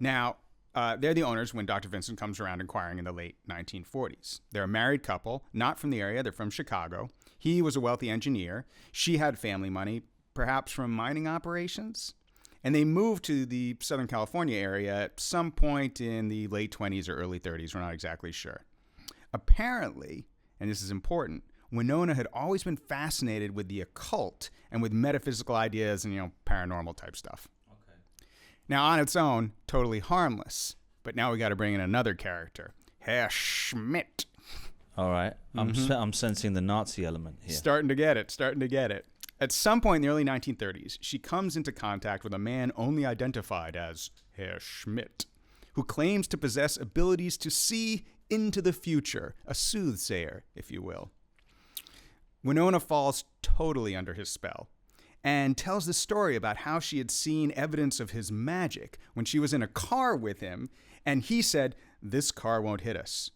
Now, they're the owners when Dr. Vincent comes around inquiring in the late 1940s. They're a married couple, not from the area. They're from Chicago. He was a wealthy engineer. She had family money, perhaps from mining operations. And they moved to the Southern California area at some point in the late 20s or early 30s. We're not exactly sure. Apparently, and this is important, Winona had always been fascinated with the occult and with metaphysical ideas and, paranormal type stuff. Okay. Now, on its own, totally harmless. But now we got to bring in another character, Herr Schmidt. All right. I'm sensing the Nazi element here. Starting to get it. At some point in the early 1930s, she comes into contact with a man only identified as Herr Schmidt, who claims to possess abilities to see into the future, a soothsayer, if you will. Winona falls totally under his spell and tells the story about how she had seen evidence of his magic when she was in a car with him, and he said, "This car won't hit us."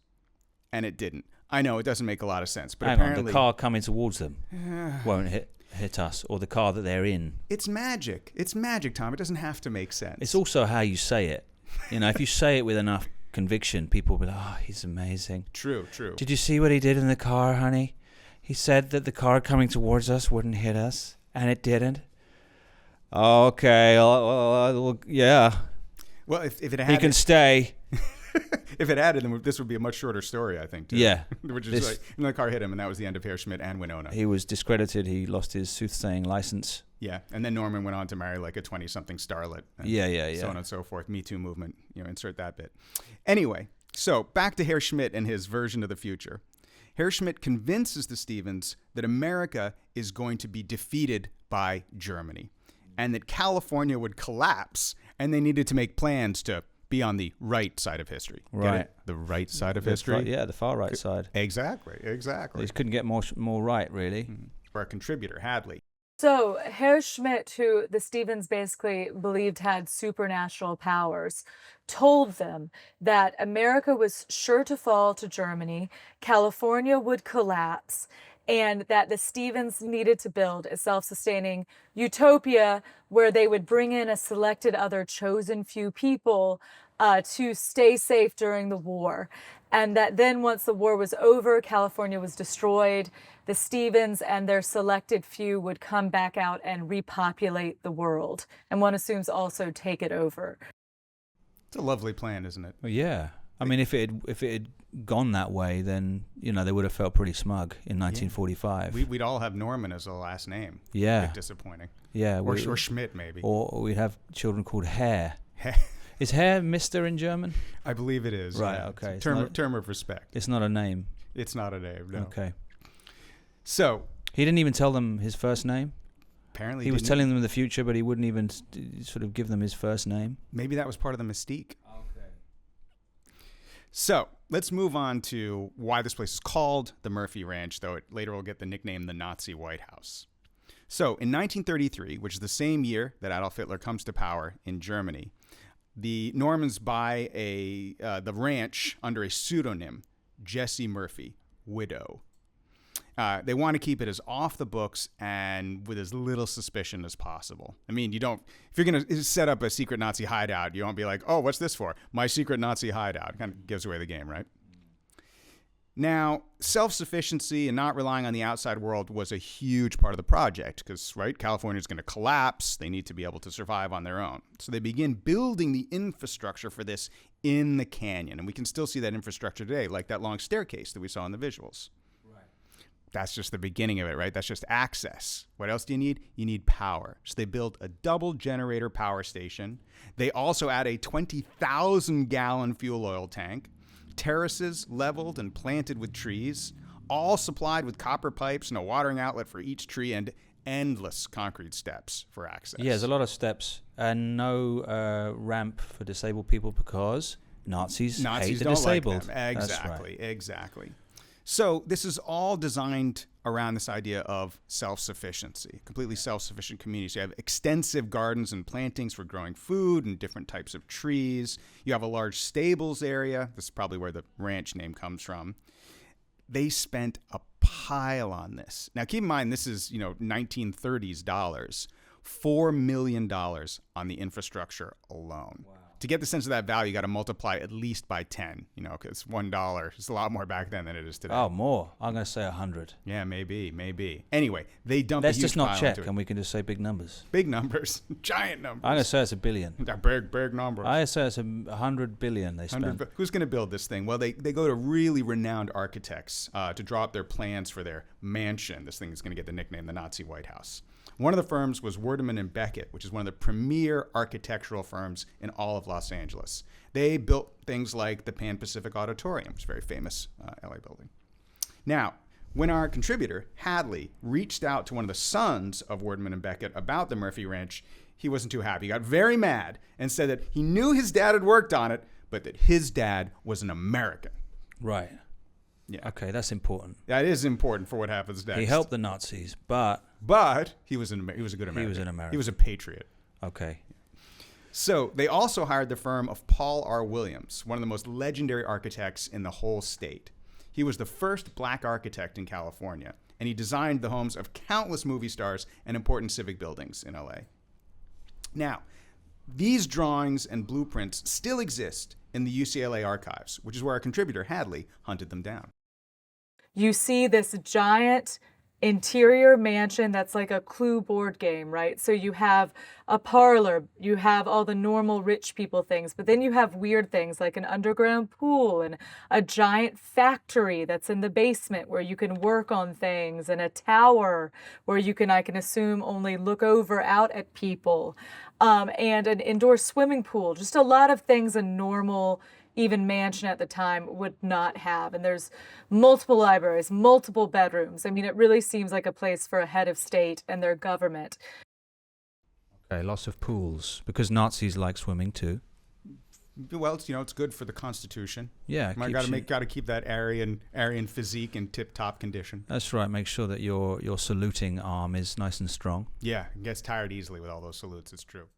And it didn't. I know, it doesn't make a lot of sense, but apparently the car coming towards them won't hit us, or the car that they're in. It's magic. It's magic, Tom. It doesn't have to make sense. It's also how you say it. If you say it with enough conviction, people will be like, "Oh, he's amazing." True. Did you see what he did in the car, honey? He said that the car coming towards us wouldn't hit us, and it didn't. Okay, yeah. Well, if it had, he can stay. If it had, then this would be a much shorter story, I think. Too. Yeah. Which is the car hit him, and that was the end of Herr Schmidt and Winona. He was discredited. He lost his soothsaying license. Yeah, and then Norman went on to marry like a 20-something starlet. And yeah. So on and so forth. Me Too movement. Insert that bit. Anyway, so back to Herr Schmidt and his version of the future. Herr Schmidt convinces the Stevens that America is going to be defeated by Germany and that California would collapse, and they needed to make plans to be on the right side of history. Right. Get it? The right side of history? The far right side. Exactly. They couldn't get more right, really. For a contributor, Hadley. So Herr Schmidt, who the Stevens basically believed had supernatural powers, told them that America was sure to fall to Germany, California would collapse, and that the Stevens needed to build a self-sustaining utopia where they would bring in a selected other chosen few people to stay safe during the war. And that then once the war was over, California was destroyed, the Stevens and their selected few would come back out and repopulate the world. And one assumes also take it over. It's a lovely plan, isn't it? Well, yeah. I mean, if it had gone that way, then, they would have felt pretty smug in 1945. Yeah. We'd all have Norman as a last name. Yeah. Bit disappointing. Yeah. Or Schmidt, maybe. Or we'd have children called Herr. Is Herr Mr. in German? I believe it is. Right, yeah. okay. Term of respect. It's not a name. It's not a name, no. Okay. So. He didn't even tell them his first name? Apparently he was telling them the future, but he wouldn't even sort of give them his first name? Maybe that was part of the mystique. Okay. So, let's move on to why this place is called the Murphy Ranch, though it later will get the nickname the Nazi White House. So, in 1933, which is the same year that Adolf Hitler comes to power in Germany, the Normans buy the ranch under a pseudonym, Jessie Murphy, widow. They want to keep it as off the books and with as little suspicion as possible. I mean, if you're going to set up a secret Nazi hideout, you won't be like, "Oh, what's this for? My secret Nazi hideout." It kind of gives away the game, right? Now, self-sufficiency and not relying on the outside world was a huge part of the project because, right, California is going to collapse. They need to be able to survive on their own. So they begin building the infrastructure for this in the canyon. And we can still see that infrastructure today, like that long staircase that we saw in the visuals. Right. That's just the beginning of it, right? That's just access. What else do you need? You need power. So they build a double generator power station. They also add a 20,000-gallon fuel oil tank. Terraces leveled and planted with trees, all supplied with copper pipes and a watering outlet for each tree, and endless concrete steps for access. Yeah, there's a lot of steps and no ramp for disabled people because Nazis hate the disabled. Like them. Exactly. So this is all designed around this idea of self-sufficiency, completely self-sufficient communities. You have extensive gardens and plantings for growing food and different types of trees. You have a large stables area. This is probably where the ranch name comes from. They spent a pile on this. Now, keep in mind, this is 1930s dollars, $4 million on the infrastructure alone. Wow. to get the sense of that value, you got to multiply at least by 10, because $1 is a lot more back then than it is today. Oh, more. I'm going to say 100. Yeah, maybe. Anyway, they dumped Let's a huge just not pile check, into it. and we can just say big numbers. Big numbers, giant numbers. I'm going to say it's $1 billion. Big numbers. I say it's $100 billion they spent. Who's going to build this thing? Well, they go to really renowned architects to draw up their plans for their mansion. This thing is going to get the nickname the Nazi White House. One of the firms was Werdeman and Beckett, which is one of the premier architectural firms in all of Los Angeles. They built things like the Pan Pacific Auditorium, which is a very famous LA building. Now, when our contributor, Hadley, reached out to one of the sons of Werdeman and Beckett about the Murphy Ranch, he wasn't too happy. He got very mad and said that he knew his dad had worked on it, but that his dad was an American. Right. Yeah. Okay, that's important. That is important for what happens next. He helped the Nazis, but he was a good American. He was an American. He was a patriot. Okay. So they also hired the firm of Paul R. Williams, one of the most legendary architects in the whole state. He was the first black architect in California, and he designed the homes of countless movie stars and important civic buildings in LA. Now, these drawings and blueprints still exist in the UCLA archives, which is where our contributor, Hadley, hunted them down. You see this giant interior mansion that's like a Clue board game, right? So you have a parlor, you have all the normal rich people things, but then you have weird things like an underground pool and a giant factory that's in the basement where you can work on things, and a tower where you can, I can assume, only look over out at people, and an indoor swimming pool. Just a lot of things a normal even mansion at the time would not have. And there's multiple libraries, multiple bedrooms. I mean, it really seems like a place for a head of state and their government. Okay, lots of pools, because Nazis like swimming too. Well, it's good for the Constitution. Yeah, got to keep that Aryan physique in tip-top condition. That's right. Make sure that your saluting arm is nice and strong. Yeah, it gets tired easily with all those salutes. It's true.